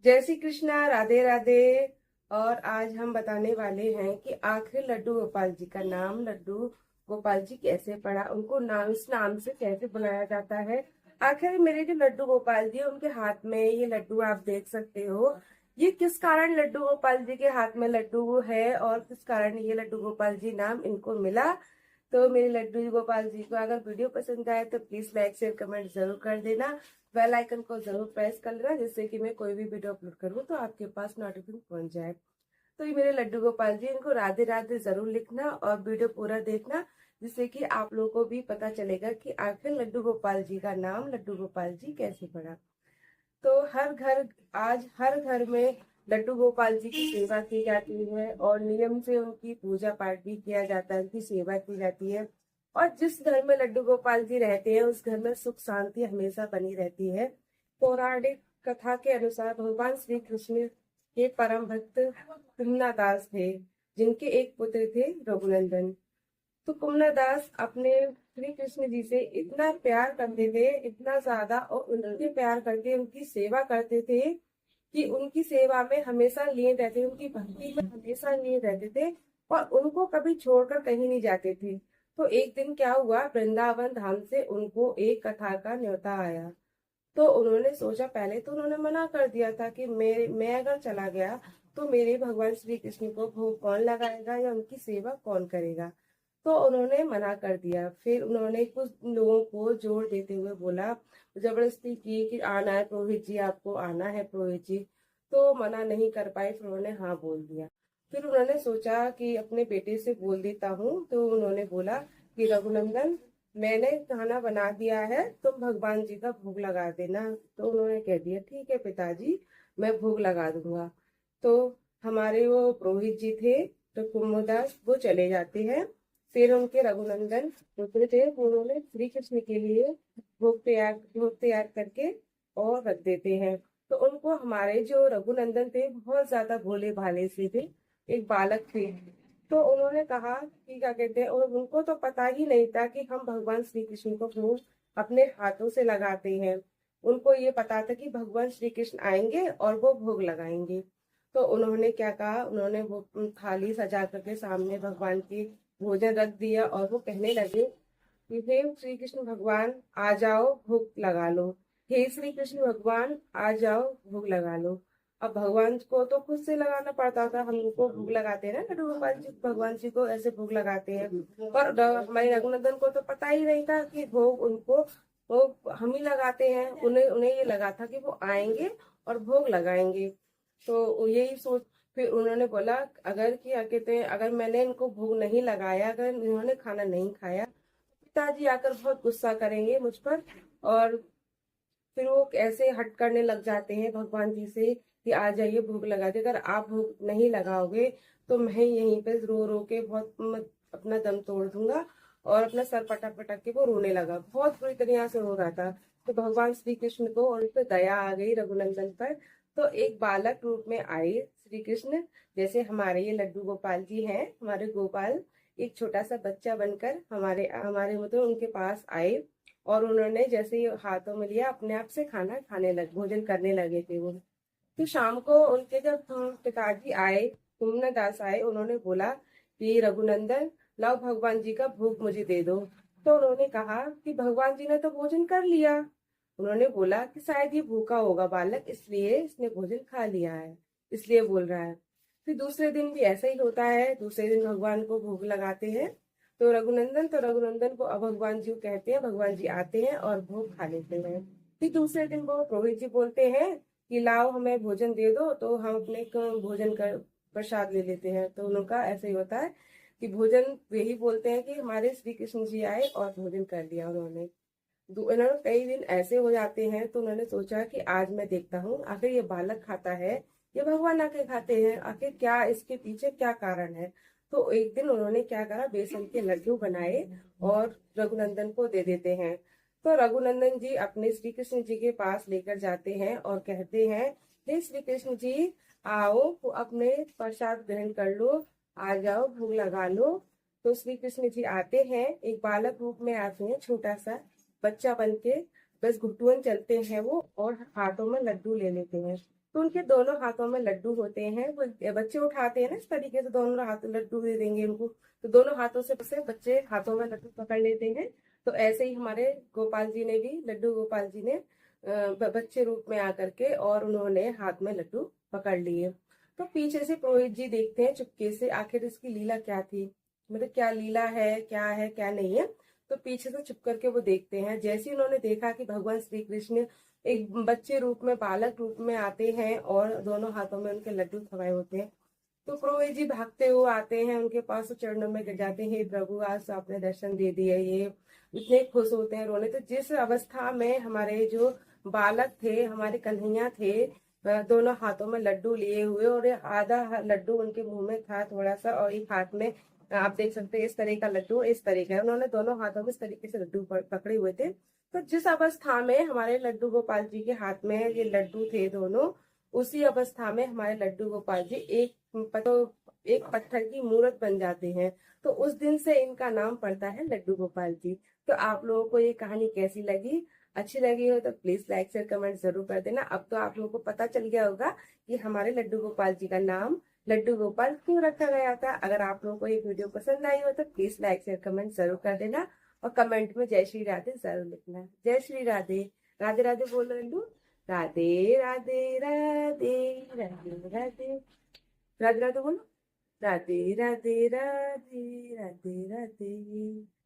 जय श्री कृष्णा, राधे राधे। और आज हम बताने वाले हैं कि आखिर लड्डू गोपाल जी का नाम लड्डू गोपाल जी कैसे पड़ा, उनको नाम इस नाम से कैसे बुलाया जाता है। आखिर मेरे जो लड्डू गोपाल जी है उनके हाथ में ये लड्डू आप देख सकते हो। ये किस कारण लड्डू गोपाल जी के हाथ में लड्डू है और किस कारण ये लड्डू गोपाल जी नाम इनको मिला। तो मेरे लड्डू गोपाल जी को अगर वीडियो पसंद आए तो प्लीज लाइक शेयर कमेंट जरूर कर देना। बेल आइकन को जरूर प्रेस कर लेना जिससे कि मैं कोई भी वीडियो अपलोड करूँ तो आपके पास नोटिफिकेशन पहुंच जाए। तो ये मेरे लड्डू गोपाल जी, इनको राधे राधे जरूर लिखना और वीडियो पूरा देखना, जिससे कि आप लोगों को भी पता चलेगा कि आखिर लड्डू गोपाल जी का नाम लड्डू गोपाल जी कैसे पड़ा। तो आज हर घर में लड्डू गोपाल जी की सेवा की जाती है और नियम से उनकी पूजा पाठ भी किया जाता है, उनकी सेवा की जाती है। और जिस घर में लड्डू गोपाल जी रहते हैं उस घर में सुख शांति हमेशा बनी रहती है। पौराणिक कथा के अनुसार भगवान श्री कृष्ण के परम भक्त कुमना दास थे, जिनके एक पुत्र थे रघुनंदन। तो कुमना दास अपने श्री कृष्ण जी से इतना प्यार करते थे, इतना ज्यादा, और उनके प्यार करके उनकी सेवा करते थे कि उनकी सेवा में हमेशा लिए रहते, उनकी भक्ति में हमेशा लिए रहते थे और उनको कभी छोड़कर कहीं नहीं जाते थे। तो एक दिन क्या हुआ, वृंदावन धाम से उनको एक कथा का न्योता आया। तो उन्होंने सोचा, पहले तो उन्होंने मना कर दिया था कि मैं अगर चला गया तो मेरे भगवान श्री कृष्ण को भोग कौन लगाएगा या उनकी सेवा कौन करेगा। तो उन्होंने मना कर दिया। फिर उन्होंने कुछ लोगों को जोर देते हुए बोला, जबरदस्ती की कि आना है पुरोहित जी, आपको आना है पुरोहित जी। तो मना नहीं कर पाए, फिर उन्होंने हाँ बोल दिया। फिर उन्होंने सोचा कि अपने बेटे से बोल देता हूँ। तो उन्होंने बोला कि रघुनंदन, मैंने खाना बना दिया है, तुम भगवान जी का भोग लगा देना। तो उन्होंने कह दिया, ठीक है पिताजी, मैं भोग लगा दूंगा। तो हमारे वो पुरोहित जी थे, तो कुमोदास, वो चले जाते हैं। फिर उनके रघुनंदन पुत्र थे, उन्होंने श्री कृष्ण के लिए भोग तैयार करके और रख देते हैं। तो उनको, हमारे जो रघुनंदन थे बहुत ज्यादा भोले भाले से थे, एक बालक थे। तो उन्होंने कहा कि क्या कहते हैं, और उनको तो पता ही नहीं था कि हम भगवान श्री कृष्ण को भोग अपने हाथों से लगाते हैं। उनको ये पता था कि भगवान श्री कृष्ण आएंगे और वो भोग लगाएंगे। तो उन्होंने क्या कहा, उन्होंने वो थाली सजा करके सामने भगवान की भोजन रख दिया और वो कहने लगे कि हे श्री कृष्ण भगवान, आ जाओ भोग लगा लो। हे श्री कृष्ण भगवान, आ जाओ भोग लगा लो। अब भगवान को तो खुद से लगाना पड़ता था, हम उनको भोग लगाते हैं ना लड्डू गोपाल जी, भगवान जी को ऐसे भोग लगाते हैं। पर हमारे रघुनंदन को तो पता ही नहीं था कि भोग उनको, वो हम ही लगाते हैं। उन्हें उन्हें ये लगा था कि वो आएंगे और भोग लगाएंगे। तो यही सोच, फिर उन्होंने बोला, अगर क्या कहते हैं, अगर मैंने इनको भोग नहीं लगाया, अगर इन्होंने खाना नहीं खाया, पिताजी आकर बहुत गुस्सा करेंगे मुझ पर। और फिर वो ऐसे हट करने लग जाते हैं भगवान जी से कि आ जाइए भोग लगा दे, अगर आप भोग नहीं लगाओगे तो मैं यहीं पे रो रो के बहुत अपना दम तोड़ दूंगा। और अपना सर पटक पटक के वो रोने लगा, बहुत बुरी तरह से रो रहा था। तो भगवान श्री कृष्ण को और उस पर दया आ गई रघुनंदन पर। तो एक बालक रूप में आए श्री कृष्ण, जैसे हमारे ये लड्डू गोपाल जी हैं, हमारे गोपाल, एक छोटा सा बच्चा बनकर हमारे हमारे मतलब उनके पास आए। और उन्होंने जैसे ही हाथों में लिया, अपने आप से खाना खाने लग, भोजन करने लगे थे वो। तो शाम को उनके जब पिताजी आए, तुमने दास आए, उन्होंने बोला कि रघुनंदन, लाओ भगवान जी का भोग मुझे दे दो। तो उन्होंने कहा कि भगवान जी ने तो भोजन कर लिया। उन्होंने बोला कि शायद ये भूखा होगा बालक, इसलिए इसने भोजन खा लिया है, इसलिए बोल रहा है। फिर दूसरे दिन भी ऐसा ही होता है, दूसरे दिन भगवान को भोग लगाते हैं। तो रघुनंदन को अब भगवान जी को कहते हैं, भगवान जी आते हैं और भोग खा लेते हैं। फिर दूसरे दिन वो पुरोहित जी बोलते हैं कि लाओ हमें भोजन दे दो, तो हम अपने भोजन कर प्रसाद ले लेते हैं। तो उनका ऐसा ही होता है कि भोजन, यही बोलते हैं कि हमारे श्री कृष्ण जी आए और भोजन कर लिया उन्होंने। इन्होंने कई दिन ऐसे हो जाते हैं, तो उन्होंने सोचा कि आज मैं देखता हूँ आखिर ये बालक खाता है या भगवान आके खाते हैं, आखिर क्या इसके पीछे क्या कारण है। तो एक दिन उन्होंने क्या करा, बेसन के लड्डू बनाए और रघुनंदन को दे देते हैं। तो रघुनंदन जी अपने श्री कृष्ण जी के पास लेकर जाते हैं और कहते हैं, हे श्री कृष्ण जी, आओ अपने प्रसाद ग्रहण कर लो, आ जाओ भोग लगा लो। तो श्री कृष्ण जी आते हैं, एक बालक रूप में आते हैं, छोटा सा बच्चा बन के, बस घुटुअन चलते हैं वो और हाथों में लड्डू ले लेते हैं। तो उनके दोनों हाथों में लड्डू होते हैं। वो बच्चे उठाते हैं ना इस तरीके से, दोनों हाथ लड्डू दे देंगे उनको, तो दोनों हाथों से बच्चे हाथों में लड्डू पकड़ लेते हैं। तो ऐसे ही हमारे गोपाल जी ने भी, लड्डू गोपाल जी ने बच्चे रूप में आकर के और उन्होंने हाथ में लड्डू पकड़ लिए। तो पीछे से पुरोहित जी देखते हैं चुपके से, आखिर इसकी लीला क्या थी, मतलब क्या लीला है क्या नहीं है। तो पीछे से छुप करके वो देखते हैं। जैसे ही उन्होंने देखा कि भगवान श्री कृष्ण एक बच्चे रूप में, बालक रूप में आते हैं और दोनों हाथों में उनके लड्डू थमाए होते हैं, तो पुरोहित जी भागते हुए आते हैं उनके पास, तो चरणों में गिर जाते हैं, हे प्रभु आज तो आपने दर्शन दे दिए। ये इतने खुश होते हैं, रोने। तो जिस अवस्था में हमारे जो बालक थे, हमारे कन्हैया थे, दोनों हाथों में लड्डू लिए हुए, और ये आधा लड्डू उनके मुंह में था थोड़ा सा, और एक हाथ में आप देख सकते हैं इस तरह का लड्डू, इस तरह का उन्होंने दोनों हाथों में इस तरीके से लड्डू पकड़े हुए थे। तो जिस अवस्था में हमारे लड्डू गोपाल जी के हाथ में ये लड्डू थे दोनों, उसी अवस्था में हमारे लड्डू गोपाल जी एक पत्थर की मूर्त बन जाते हैं। तो उस दिन से इनका नाम पड़ता है लड्डू गोपाल जी। तो आप लोगों को ये कहानी कैसी लगी? अच्छी लगी हो तो प्लीज लाइक शेयर कमेंट जरूर कर देना। अब तो आप लोगों को पता चल गया होगा कि हमारे लड्डू गोपाल जी का नाम लड्डू गोपाल क्यों रखा गया था। अगर आप लोगों को ये वीडियो पसंद आई हो तो प्लीज लाइक शेयर कमेंट जरूर कर देना, और कमेंट में जय श्री राधे जरूर लिखना। जय श्री राधे। राधे राधे बोलो लड्डू। राधे राधे राधे राधे राधे। राधे राधे बोलो। राधे राधे राधे राधे राधे।